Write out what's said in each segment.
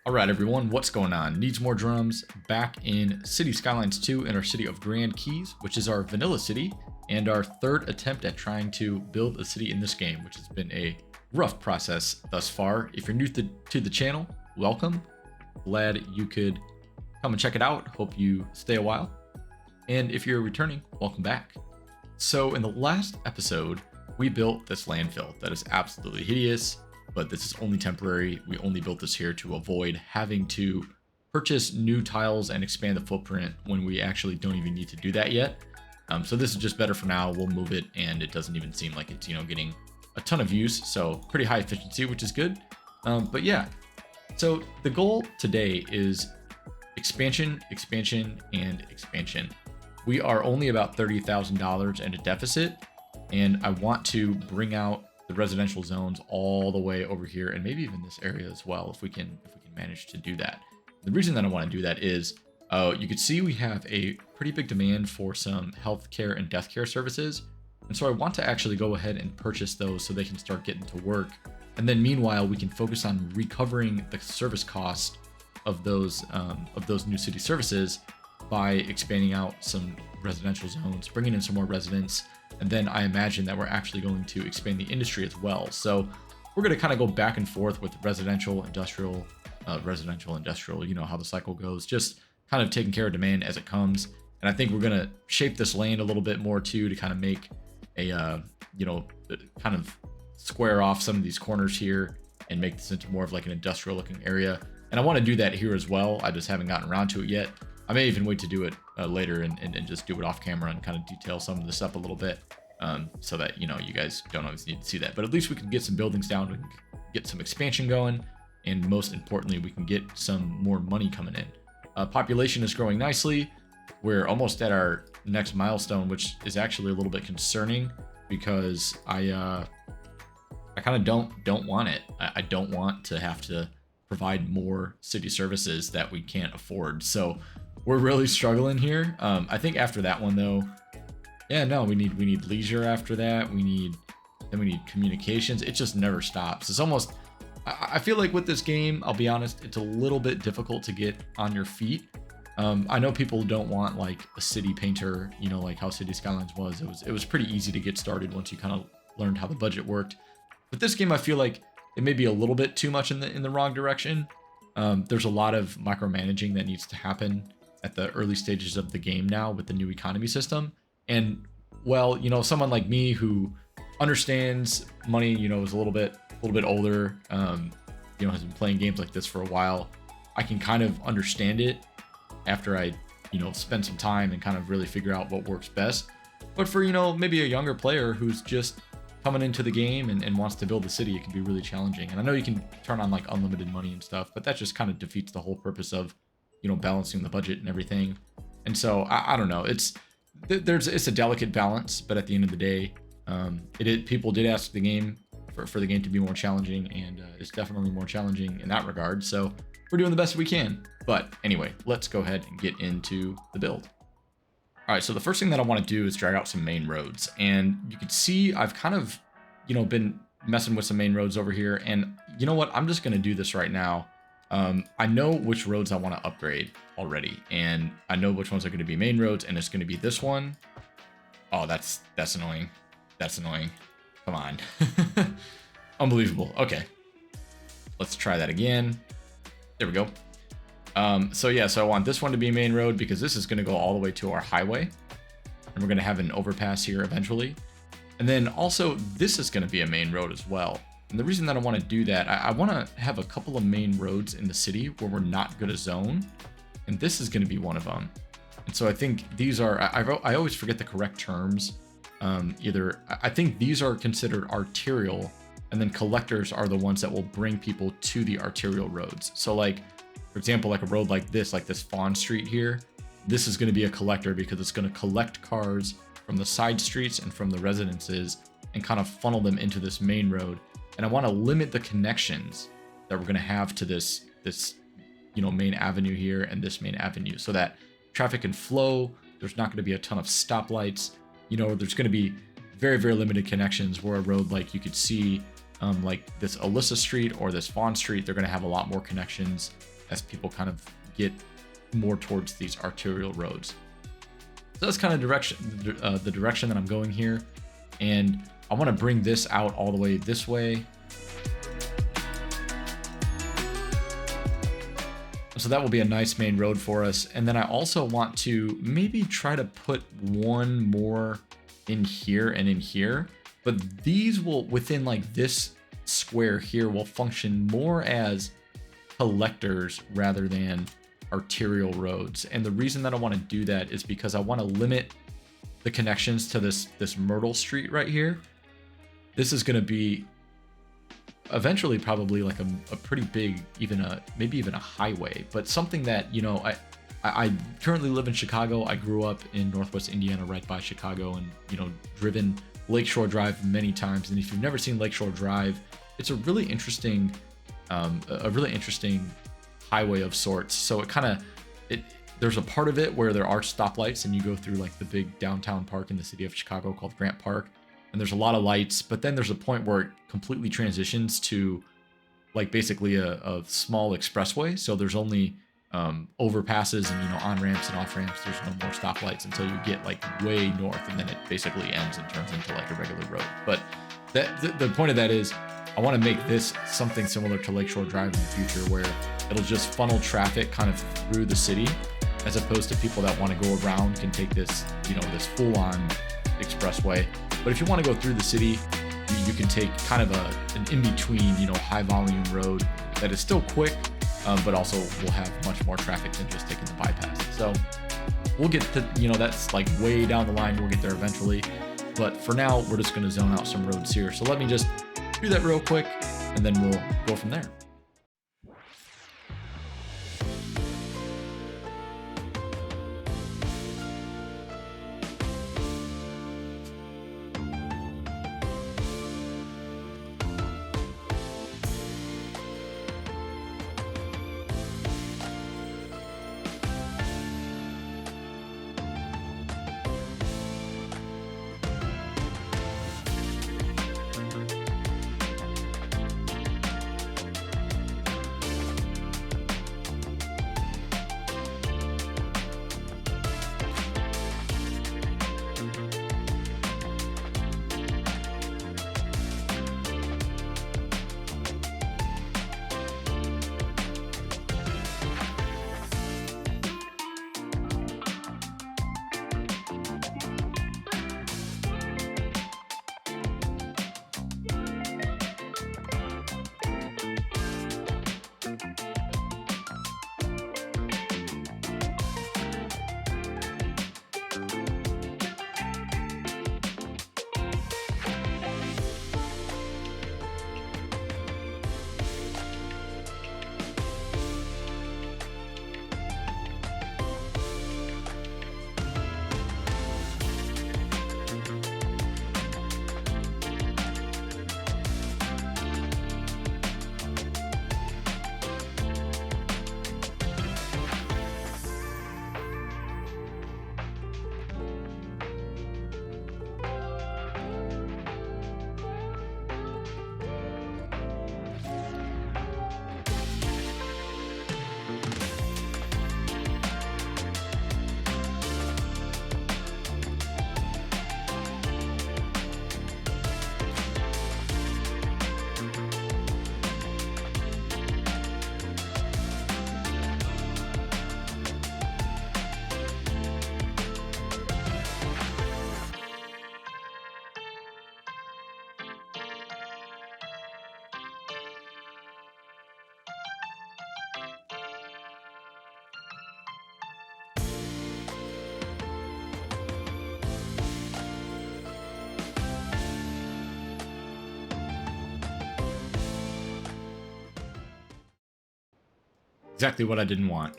All right, everyone, what's going on? Needs more drums. Back in City Skylines 2 in our city of Grand Keys, which is our vanilla city, and our third attempt at trying to build a city in this game, which has been a rough process thus far. If you're new to the channel, welcome. Glad you could come and check it out. Hope you stay a while. And if you're returning, welcome back. So in the last episode, we built this landfill that is absolutely hideous, but this is only temporary. We only built this here to avoid having to purchase new tiles and expand the footprint when we actually don't even need to do that yet. So this is just better for now. We'll move it, and it doesn't even seem like it's, getting a ton of use. So pretty high efficiency, which is good. But yeah, so the goal today is expansion, expansion, and expansion. We are only about $30,000 in a deficit, and I want to bring out the residential zones all the way over here, and maybe even this area as well, if we can manage to do that. The reason that I want to do that is you can see we have a pretty big demand for some healthcare and death care services, and so I want to actually go ahead and purchase those so they can start getting to work. And then meanwhile, we can focus on recovering the service cost of those new city services by expanding out some residential zones, bringing in some more residents. And then I imagine that we're actually going to expand the industry as well. So we're going to kind of go back and forth with residential, industrial, you know how the cycle goes, just kind of taking care of demand as it comes. And I think we're going to shape this land a little bit more too, to kind of make a, kind of square off some of these corners here and make this into more of like an industrial looking area. And I want to do that here as well. I just haven't gotten around to it yet. I may even wait to do it later and just do it off camera and kind of detail some of this up a little bit, so that, you guys don't always need to see that. But at least we can get some buildings down, we can get some expansion going, and most importantly, we can get some more money coming in. Population is growing nicely. We're almost at our next milestone, which is actually a little bit concerning because I kind of don't want it. I don't want to have to provide more city services that we can't afford. So we're really struggling here. I think after that one though, yeah, no, we need leisure after that. We need communications. It just never stops. It's almost, I feel like with this game, I'll be honest, it's a little bit difficult to get on your feet. I know people don't want like a city painter, like how City Skylines was. It was pretty easy to get started once you kind of learned how the budget worked. But this game, I feel like it may be a little bit too much in the wrong direction. There's a lot of micromanaging that needs to happen at the early stages of the game now with the new economy system. And well, someone like me who understands money, is a little bit older, has been playing games like this for a while, I can kind of understand it after I, spend some time and kind of really figure out what works best. But for, maybe a younger player who's just coming into the game and wants to build a city, it can be really challenging. And I know you can turn on like unlimited money and stuff, but that just kind of defeats the whole purpose of, balancing the budget and everything. And so I don't know, it's a delicate balance, but at the end of the day, people did ask the game for the game to be more challenging, and it's definitely more challenging in that regard. So we're doing the best we can. But anyway, let's go ahead and get into the build. All right, so the first thing that I want to do is drag out some main roads, and you can see I've kind of, been messing with some main roads over here. And you know what? I'm just going to do this right now. I know which roads I want to upgrade already, and I know which ones are going to be main roads, and it's going to be this one. Oh, that's annoying. That's annoying. Come on. Unbelievable. Okay. Let's try that again. There we go. So I want this one to be main road because this is going to go all the way to our highway, and we're going to have an overpass here eventually. And then also this is going to be a main road as well. And the reason that I want to do that, I want to have a couple of main roads in the city where we're not going to zone, and this is going to be one of them. And so I think these are, I always forget the correct terms. I think these are considered arterial, and then collectors are the ones that will bring people to the arterial roads. So like, for example, like a road like this Fawn Street here, this is going to be a collector because it's going to collect cars from the side streets and from the residences and kind of funnel them into this main road. And I want to limit the connections that we're going to have to this main avenue here and this main avenue, so that traffic can flow. There's not going to be a ton of stoplights. There's going to be very, very limited connections, where a road like you could see like this Alyssa Street or this Fawn Street, they're going to have a lot more connections. as people kind of get more towards these arterial roads. So that's kind of the direction that I'm going here. And I want to bring this out all the way this way. So that will be a nice main road for us. And then I also want to maybe try to put one more in here and in here. But these will, within like this square here, will function more as collectors rather than arterial roads. And the reason that I want to do that is because I want to limit the connections to this Myrtle Street right here. This is going to be eventually probably like a pretty big, maybe even a highway, but something that, you know, I currently live in Chicago. I grew up in Northwest Indiana, right by Chicago, and, you know, driven Lakeshore Drive many times. And if you've never seen Lakeshore Drive, it's a really interesting highway of sorts. So there's a part of it where there are stoplights and you go through like the big downtown park in the city of Chicago called Grant Park, and there's a lot of lights, but then there's a point where it completely transitions to like basically a small expressway. So there's only overpasses and, you know, on ramps and off ramps. There's no more stoplights until you get like way north, and then it basically ends and turns into like a regular road. But the point of that is I want to make this something similar to Lakeshore Drive in the future, where it'll just funnel traffic kind of through the city, as opposed to people that want to go around can take this, you know, this full-on expressway. But if you want to go through the city, you can take kind of an in-between, you know, high-volume road that is still quick, but also will have much more traffic than just taking the bypass. So we'll get to, you know, that's like way down the line. We'll get there eventually. But for now, we're just going to zone out some roads here. So let me just do that real quick, and then we'll go from there. Exactly what I didn't want.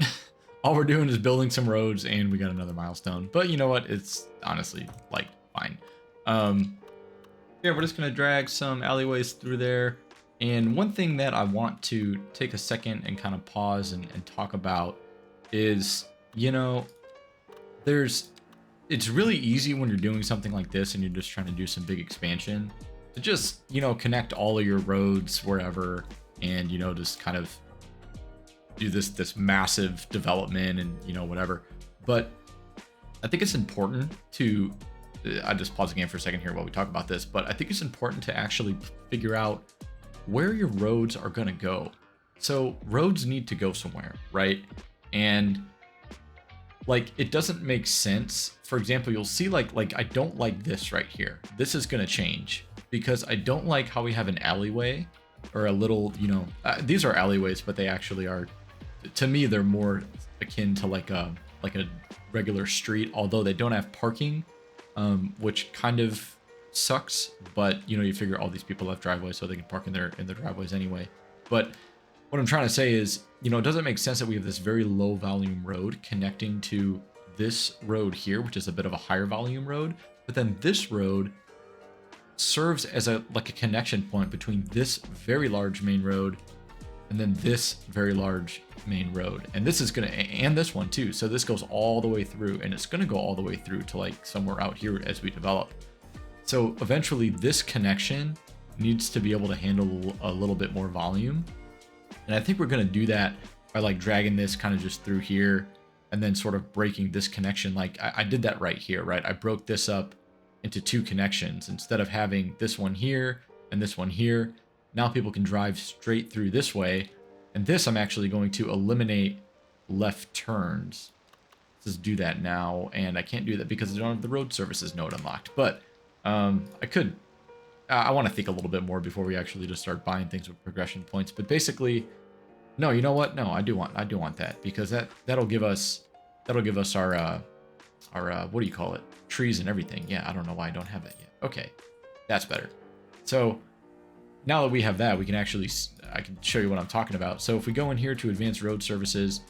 All we're doing is building some roads and we got another milestone. But you know what? It's honestly like fine. Yeah, we're just gonna drag some alleyways through there. And one thing that I want to take a second and kind of pause and talk about is, you know, it's really easy when you're doing something like this and you're just trying to do some big expansion to just, you know, connect all of your roads wherever and, you know, just kind of do this massive development and, you know, whatever. But I think it's important to, I'll just pause again for a second here while we talk about this, but I think it's important to actually figure out where your roads are going to go. So roads need to go somewhere, right? And like, it doesn't make sense. For example, you'll see like I don't like this right here. This is going to change because I don't like how we have an alleyway or a little, you know, these are alleyways, but they actually are, to me, they're more akin to like a regular street, although they don't have parking, which kind of sucks. But you know, you figure all these people have driveways, so they can park in their driveways anyway. But what I'm trying to say is, you know, it doesn't make sense that we have this very low volume road connecting to this road here, which is a bit of a higher volume road, but then this road serves as a connection point between this very large main road and then this very large main road. And this is gonna, and this one too. So this goes all the way through, and it's gonna go all the way through to like somewhere out here as we develop. So eventually this connection needs to be able to handle a little bit more volume. And I think we're going to do that by like dragging this kind of just through here and then sort of breaking this connection. Like I did that right here, right? I broke this up into two connections instead of having this one here and this one here. Now people can drive straight through this way. And this, I'm actually going to eliminate left turns. Let's just do that now. And I can't do that because I don't have the road services node unlocked, but I could. I want to think a little bit more before we actually just start buying things with progression points. But basically, no, you know what? No, I do want that, because that'll give us our what do you call it? Trees and everything. Yeah, I don't know why I don't have that yet. Okay, that's better. So now that we have that, we can actually, I can show you what I'm talking about. So if we go in here to advanced road services,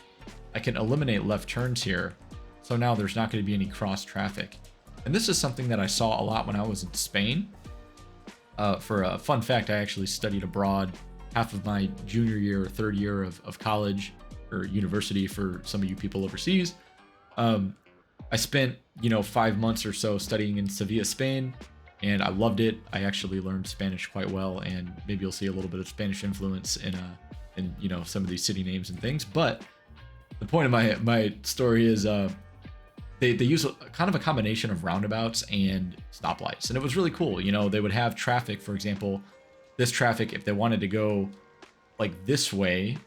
I can eliminate left turns here. So now there's not going to be any cross traffic. And this is something that I saw a lot when I was in Spain. For a fun fact, I actually studied abroad half of my junior year or third year of college or university for some of you people overseas. I spent, 5 months or so studying in Sevilla, Spain, and I loved it. I actually learned Spanish quite well, and maybe you'll see a little bit of Spanish influence in some of these city names and things. But the point of my story is they use kind of a combination of roundabouts and stoplights, and it was really cool. They would have traffic, for example, this traffic, if they wanted to go like this way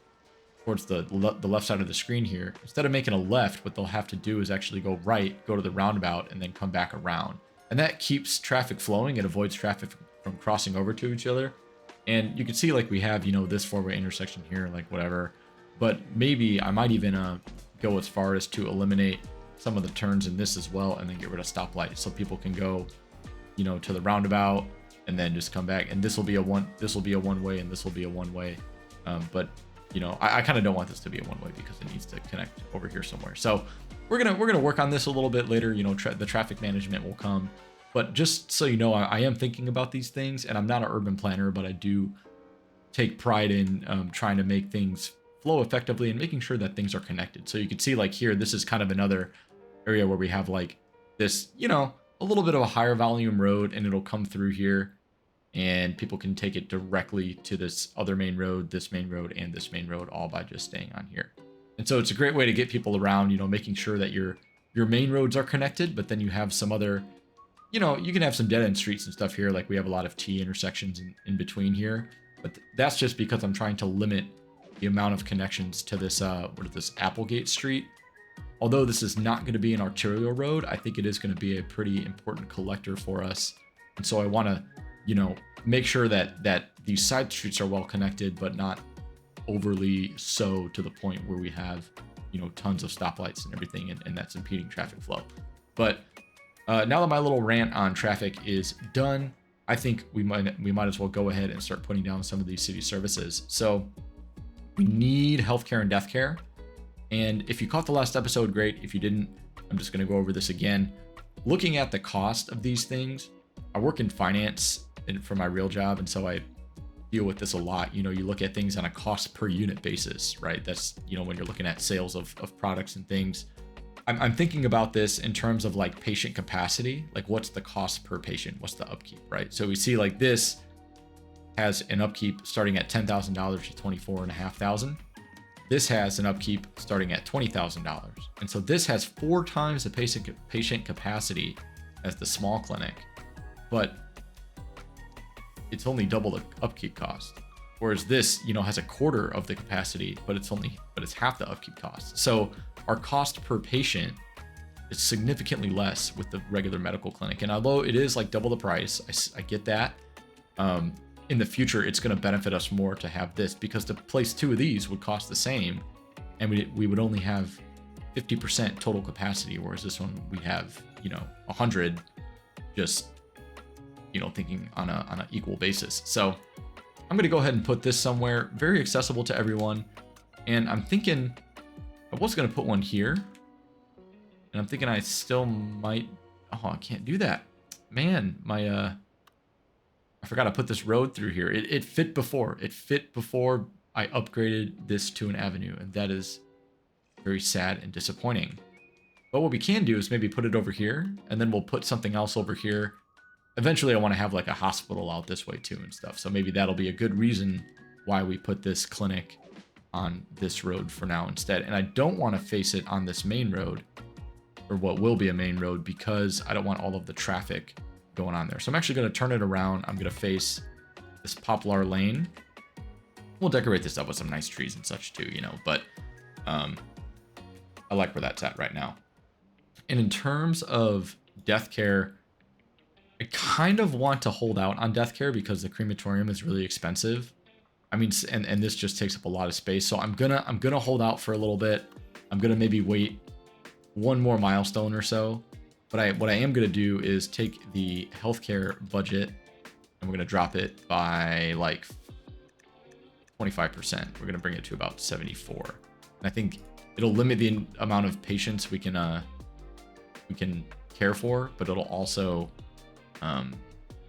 towards the left side of the screen here, instead of making a left, what they'll have to do is actually go right, go to the roundabout, and then come back around. And that keeps traffic flowing. It avoids traffic from crossing over to each other. And you can see like we have, this four-way intersection here, like whatever. But maybe I might even go as far as to eliminate some of the turns in this as well, and then get rid of stoplights, so people can go, to the roundabout and then just come back. And this will be a one way, and this will be a one way. But I kind of don't want this to be a one way because it needs to connect over here somewhere. So we're gonna work on this a little bit later. The traffic management will come. But just so you know, I am thinking about these things, and I'm not an urban planner, but I do take pride in trying to make things flow effectively and making sure that things are connected. So you can see like here, this is kind of another area where we have like this, a little bit of a higher volume road, and it'll come through here, and people can take it directly to this other main road, this main road, and this main road, all by just staying on here. And so it's a great way to get people around, making sure that your main roads are connected, but then you have some other, you can have some dead end streets and stuff here. Like we have a lot of T intersections in between here, but that's just because I'm trying to limit the amount of connections to this, this Applegate Street. Although this is not going to be an arterial road, I think it is going to be a pretty important collector for us. And so I want to, make sure that these side streets are well connected, but not overly so to the point where we have, tons of stoplights and everything, and that's impeding traffic flow. But now that my little rant on traffic is done, I think we might as well go ahead and start putting down some of these city services. So we need healthcare and death care. And if you caught the last episode, great. If you didn't, I'm just going to go over this again. Looking at the cost of these things, I work in finance for my real job, and so I deal with this a lot. You look at things on a cost per unit basis, right? That's, when you're looking at sales of products and things. I'm thinking about this in terms of like patient capacity, like what's the cost per patient? What's the upkeep, right? So we see like this has an upkeep starting at $10,000 to $24,500. This has an upkeep starting at $20,000. And so this has 4 times the patient capacity as the small clinic, but it's only double the upkeep cost. Whereas this, you know, has a quarter of the capacity, but it's half the upkeep cost. So our cost per patient is significantly less with the regular medical clinic. And although it is like double the price, I get that. In the future, it's going to benefit us more to have this, because to place 2 of these would cost the same, and we would only have 50% total capacity, whereas this one we have, you know, 100, just, you know, thinking on an equal basis. So I'm going to go ahead and put this somewhere very accessible to everyone. And I'm thinking I was going to put one here, and I'm thinking I still might. Oh, I can't do that, man. I forgot to put this road through here. It fit before. It fit before I upgraded this to an avenue, and that is very sad and disappointing. But what we can do is maybe put it over here, and then we'll put something else over here. Eventually, I want to have like a hospital out this way too and stuff. So maybe that'll be a good reason why we put this clinic on this road for now instead. And I don't want to face it on this main road, or what will be a main road, because I don't want all of the traffic going on there. So I'm actually going to turn it around. I'm going to face this poplar lane. We'll decorate this up with some nice trees and such too, you know, but I like where that's at right now. And in terms of death care, I kind of want to hold out on death care because the crematorium is really expensive. I mean, and this just takes up a lot of space. So I'm gonna hold out for a little bit. I'm gonna maybe wait one more milestone or so. But what I am going to do is take the healthcare budget, and we're going to drop it by like 25%. We're going to bring it to about 74. And I think it'll limit the amount of patients we can care for, but it'll also and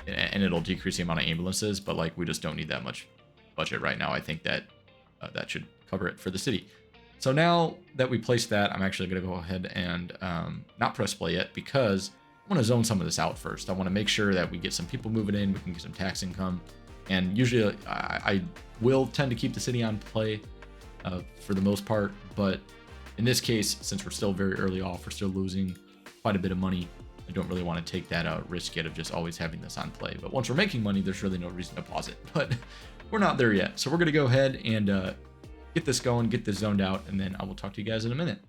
it'll decrease the amount of ambulances. But like, we just don't need that much budget right now. I think that that should cover it for the city. So now that we placed that, I'm actually going to go ahead and not press play yet, because I want to zone some of this out first. I want to make sure that we get some people moving in, we can get some tax income. And usually I will tend to keep the city on play for the most part. But in this case, since we're still very early off, we're still losing quite a bit of money. I don't really want to take that risk yet of just always having this on play. But once we're making money, there's really no reason to pause it. But we're not there yet. So we're going to go ahead and get this going, get this zoned out, and then I will talk to you guys in a minute.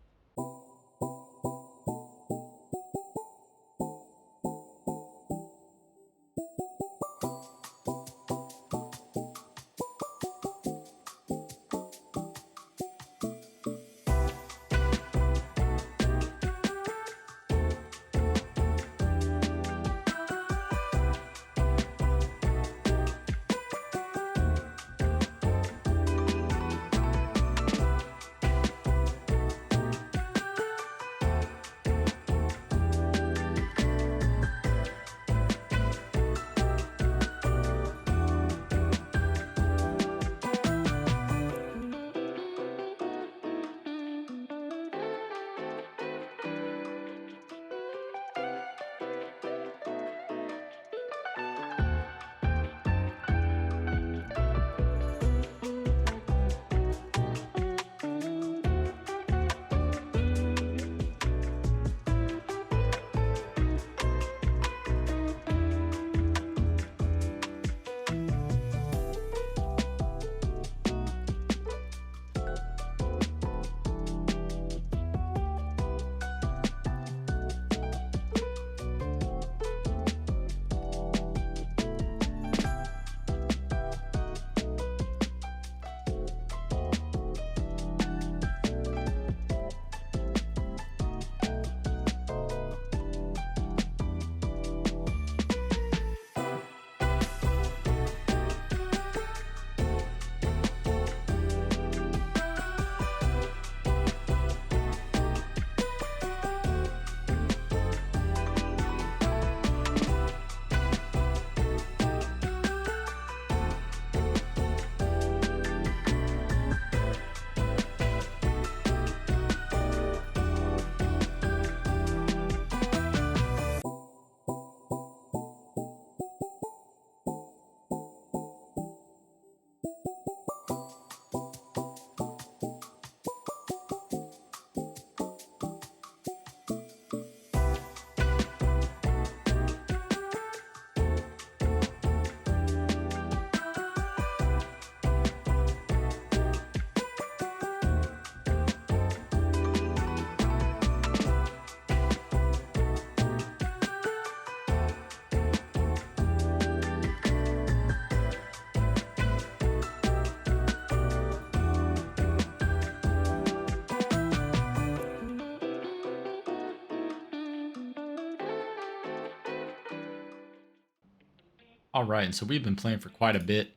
All right, and so we've been playing for quite a bit.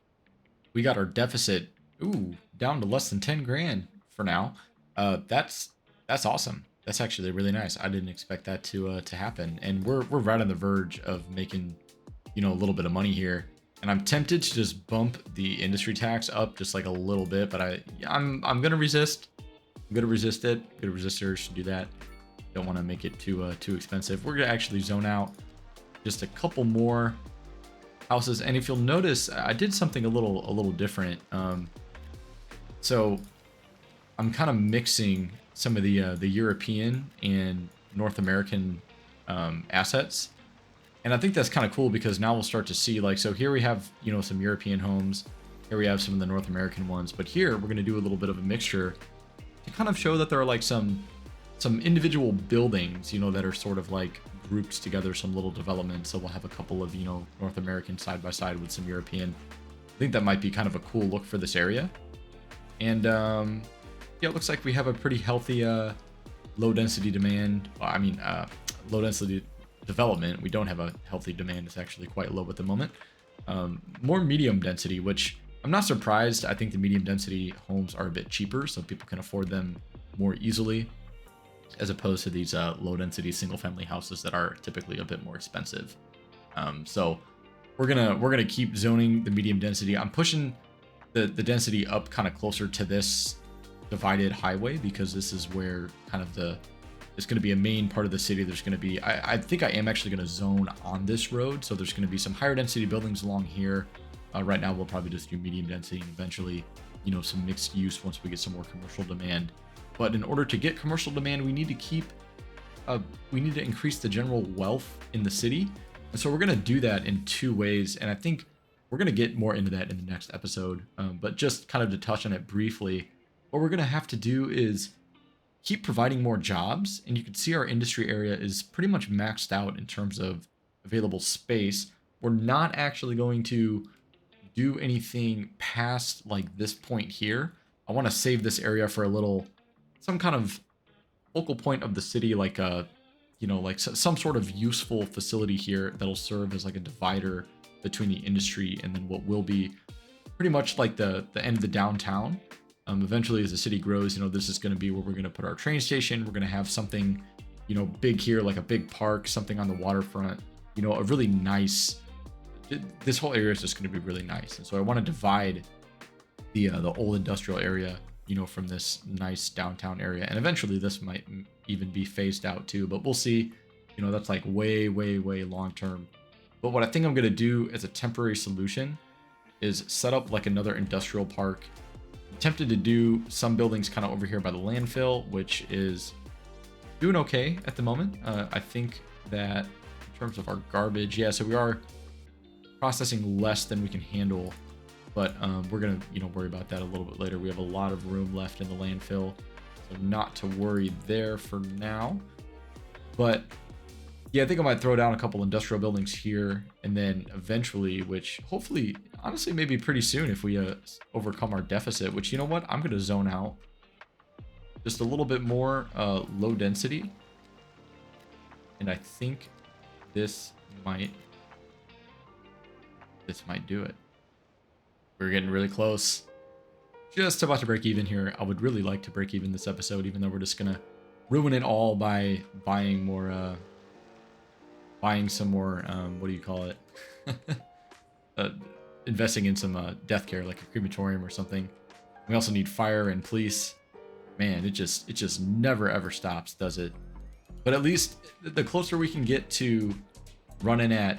We got our deficit, down to less than 10 grand for now. That's awesome. That's actually really nice. I didn't expect that to happen, and we're right on the verge of making, a little bit of money here. And I'm tempted to just bump the industry tax up just like a little bit, but I'm gonna resist. I'm gonna resist it. Good resistors should do that. Don't want to make it too expensive. We're gonna actually zone out just a couple more houses, and if you'll notice, I did something a little different. So I'm kind of mixing some of the European and North American assets, and I think that's kind of cool because now we'll start to see, like, so here we have some European homes, here we have some of the North American ones, but here we're going to do a little bit of a mixture to kind of show that there are like some individual buildings, that are sort of like grouped together, some little developments. So we'll have a couple of, North American side by side with some European. I think that might be kind of a cool look for this area. And yeah, it looks like we have a pretty healthy low density demand. Low density development. We don't have a healthy demand. It's actually quite low at the moment. More medium density, which I'm not surprised. I think the medium density homes are a bit cheaper, so people can afford them more easily, as opposed to these low density single family houses that are typically a bit more expensive. So we're gonna keep zoning the medium density. I'm pushing the density up kind of closer to this divided highway, because this is where kind of it's going to be a main part of the city. There's going to be, I think I am actually going to zone on this road, so there's going to be some higher density buildings along here. Right now we'll probably just do medium density, and eventually some mixed use once we get some more commercial demand. But in order to get commercial demand, we need to increase the general wealth in the city. And so we're going to do that in two ways. And I think we're going to get more into that in the next episode. But just kind of to touch on it briefly, what we're going to have to do is keep providing more jobs. And you can see our industry area is pretty much maxed out in terms of available space. We're not actually going to do anything past like this point here. I want to save this area for some kind of focal point of the city, like some sort of useful facility here that'll serve as like a divider between the industry and then what will be pretty much like the end of the downtown. Eventually, as the city grows, this is going to be where we're going to put our train station. We're going to have something, big here, like a big park, something on the waterfront, a really nice, this whole area is just going to be really nice. And so I want to divide the old industrial area, from this nice downtown area. And eventually this might even be phased out too, but we'll see. That's like way, way, way long term. But what I think I'm going to do as a temporary solution is set up like another industrial park. I'm tempted to do some buildings kind of over here by the landfill, which is doing okay at the moment. I think that in terms of our garbage, yeah, so we are processing less than we can handle. But we're going to, worry about that a little bit later. We have a lot of room left in the landfill, so not to worry there for now. But yeah, I think I might throw down a couple industrial buildings here, and then eventually, which hopefully, honestly, maybe pretty soon if we overcome our deficit, which, you know what, I'm going to zone out just a little bit more low density. And I think this might do it. We're getting really close. Just about to break even here. I would really like to break even this episode, even though we're just gonna ruin it all by buying some more, what do you call it? Investing in some death care, like a crematorium or something. We also need fire and police. Man, it just never ever stops, does it? But at least the closer we can get to running at,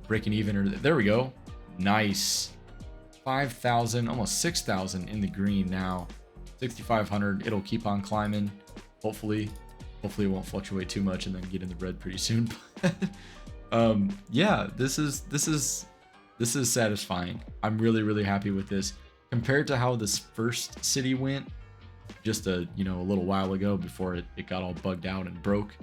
breaking even, or there we go. Nice. 5,000, almost 6,000 in the green now. 6,500. It'll keep on climbing. Hopefully it won't fluctuate too much and then get in the red pretty soon. Yeah, this is satisfying. I'm really, really happy with this compared to how this first city went just a little while ago before it got all bugged out and broke.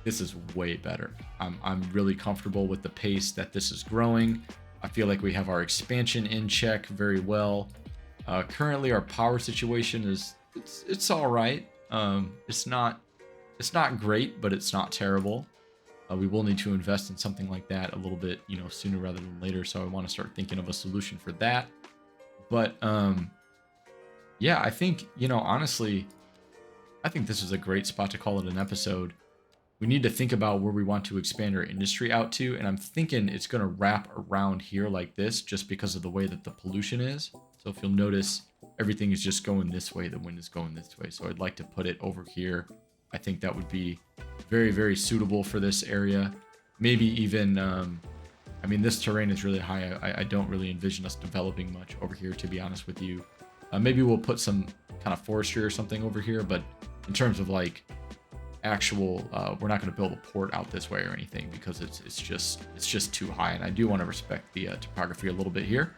This is way better. I'm really comfortable with the pace that this is growing. I feel like we have our expansion in check very well. Currently, our power situation it's all right. It's not great, but it's not terrible. We will need to invest in something like that a little bit, you know, sooner rather than later. So I want to start thinking of a solution for that. But yeah, I think, you know, honestly, I think this is a great spot to call it an episode. We need to think about where we want to expand our industry out to, and I'm thinking it's going to wrap around here like this just because of the way that the pollution is. So if you'll notice, everything is just going this way, the wind is going this way. So I'd like to put it over here. I think that would be very, very suitable for this area. Maybe even, I mean, this terrain is really high. I don't really envision us developing much over here, to be honest with you. Maybe we'll put some kind of forestry or something over here, but in terms of like actual, we're not going to build a port out this way or anything because it's just too high, and I do want to respect the topography a little bit here.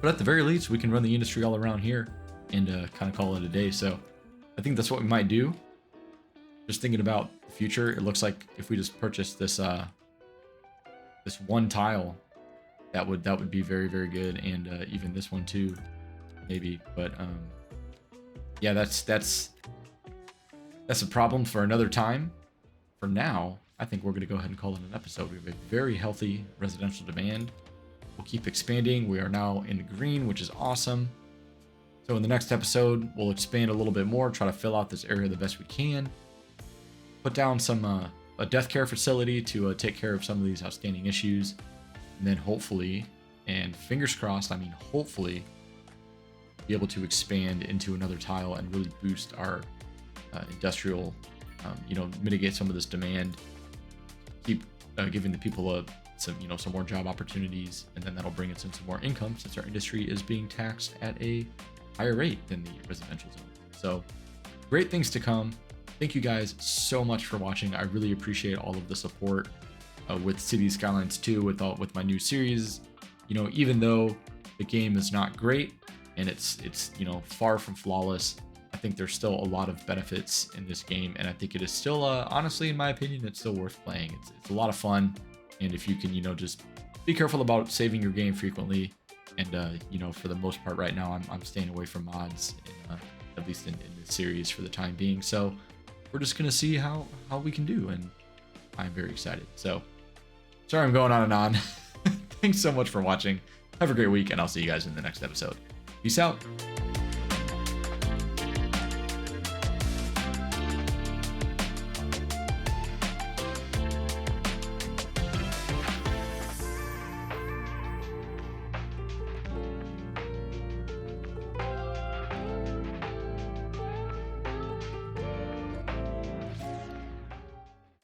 But at the very least, we can run the industry all around here and kind of call it a day. So I think that's what we might do. Just thinking about the future, it looks like if we just purchase this this one tile, that would be very, very good, and even this one too, maybe. But yeah, that's a problem for another time. For now, I think we're going to go ahead and call it an episode. We have a very healthy residential demand. We'll keep expanding. We are now in the green, which is awesome. So in the next episode, we'll expand a little bit more, try to fill out this area the best we can. Put down some a death care facility to take care of some of these outstanding issues. And then hopefully, and fingers crossed, I mean hopefully, be able to expand into another tile and really boost our industrial, you know, mitigate some of this demand, keep giving the people some more job opportunities, and then that'll bring us in some more income since our industry is being taxed at a higher rate than the residential zone. So great things to come. Thank you guys so much for watching. I really appreciate all of the support with Cities Skylines 2, with my new series. You know, even though the game is not great and it's you know, far from flawless, I think there's still a lot of benefits in this game, and I think it is still, honestly, in my opinion, it's still worth playing. It's a lot of fun, and if you can, you know, just be careful about saving your game frequently, and you know, for the most part right now, I'm staying away from mods, at least in this series for the time being. So we're just gonna see how we can do, and I'm very excited. So sorry I'm going on and on. Thanks so much for watching. Have a great week, and I'll see you guys in the next episode. Peace out.